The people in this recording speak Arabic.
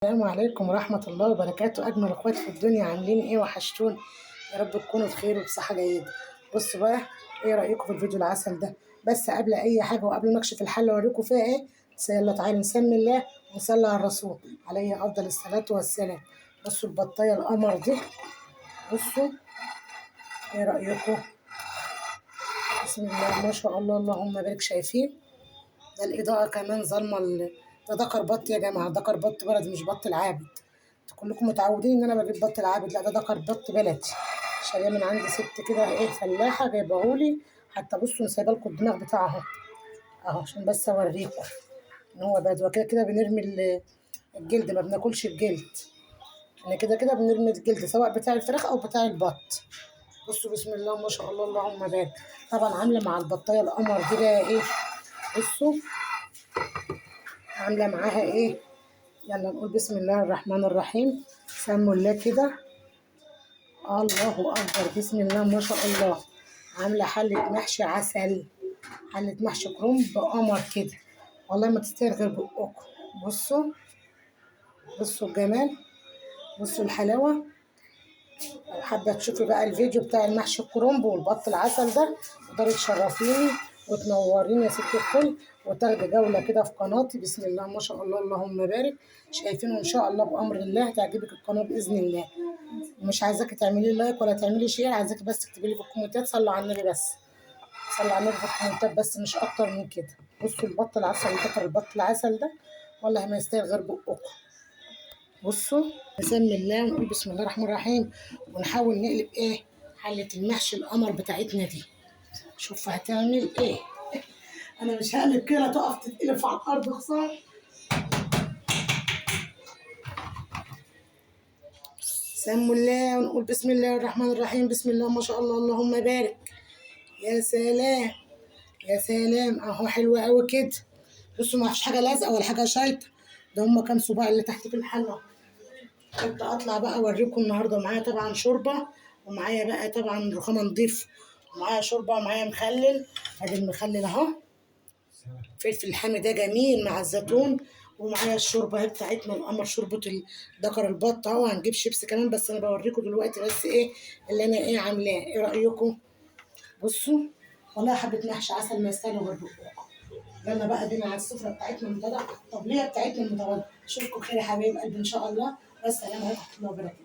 السلام عليكم ورحمة الله وبركاته. أجمل إخوات في الدنيا، عاملين إيه؟ وحشتون. يا رب تكونوا بخير وبصحة جيدة. بصوا بقى، إيه رأيكم في الفيديو العسل ده؟ بس قبل أي حاجة وقبل ما أكشف الحلة وأوريكم فيها إيه، يلا تعالوا نسمي الله ونصلي على الرسول عليه أفضل الصلاة والسلام. بصوا البطاية القمر دي، بصوا، إيه رأيكم؟ بسم الله ما شاء الله، اللهم بارك. شايفين؟ ده الإضاءة كمان ظالمة ده دكر بط يا جماعة، دكر بط بلدي مش بط العابد. كلكم متعودين ان انا بجيب بط العابد، لا ده دكر بط بلدي. شاريه من عند ست كده، ايه، فلاحه جايبهولي. حتى بصوا انا سايبه لكم الدماغ بتاعه اهو، اهو عشان بس اوريكم ان هو بدوه. كده كده بنرمي الجلد، ما بناكلش الجلد. احنا كده كده بنرمي الجلد سواء بتاع الفراخ او بتاع البط. بصوا بسم الله ما شاء الله، اللهم بارك. طبعا عامله مع البطايه القمر دي بقى ايه، بصوا عامله معاها ايه. يلا نقول بسم الله الرحمن الرحيم. سموا الله كده. الله أكبر، بسم الله ما شاء الله. عاملة حلة محشي عسل، حلة محشي كرنب بقمر كده، والله ما تستاهل غير بقكم. بصوا، بصوا الجمال، بصوا الحلاوة. لو حابة تشوفي بقى الفيديو بتاع المحشي الكرنب والبط العسل ده، تقدري تشرفيني وتنوريني يا ست الكل، وتاخدي جولة كده في قناتي. بسم الله ما شاء الله، اللهم بارك. شايفينه إن شاء الله بأمر الله هتعجبك القناة بإذن الله. ومش عايزاكي تعملي لايك ولا تعملي شير، عايزاكي بس تكتبي لي في الكومنتات صلوا على النبي بس. صلوا على النبي في الكومنتات بس، مش اكتر من كده. بصوا البط العسل، ذكر البط العسل ده والله ما يستاهل غير بقكم. بصوا نسمي الله ونقول بسم الله الرحمن الرحيم، ونحاول نقلب ايه، حلة المحشي القمر بتاعتنا دي. شوف هتعمل ايه. انا مش هقلب كده تقف تتقلب على الارض، خساره. سموا الله ونقول بسم الله الرحمن الرحيم. بسم الله ما شاء الله، اللهم بارك. يا سلام، يا سلام، اهو حلو قوي كده. بصوا ما فيش حاجه لازقه ولا حاجه شايطه، ده هما كام صباع اللي تحت في الحله. كنت اطلع بقى اوريكم النهارده. معايا طبعا شوربه، ومعايا بقى طبعا رخامه نضيف، ومعايا شوربه، ومعايا مخلل. ادي المخلل اهو، فلفل الحامي ده جميل مع الزيتون. ومعايا الشوربه اهي بتاعتنا القمر، شوربه دكر البط اهو. هنجيب شيبس كمان، بس انا بوريكم دلوقتي بس ايه اللي انا ايه عاملاه. ايه رايكم؟ بصوا والله حبه محشي عسل ما يستاهلوا غير بقكم. يلا بقى بينا على السفره بتاعتنا المتواضعه، الطبليه بتاعتنا المتواضعه. اشوفكم خير يا حبايب قلبي ان شاء الله، والسلام عليكم ورحمه الله وبركاته.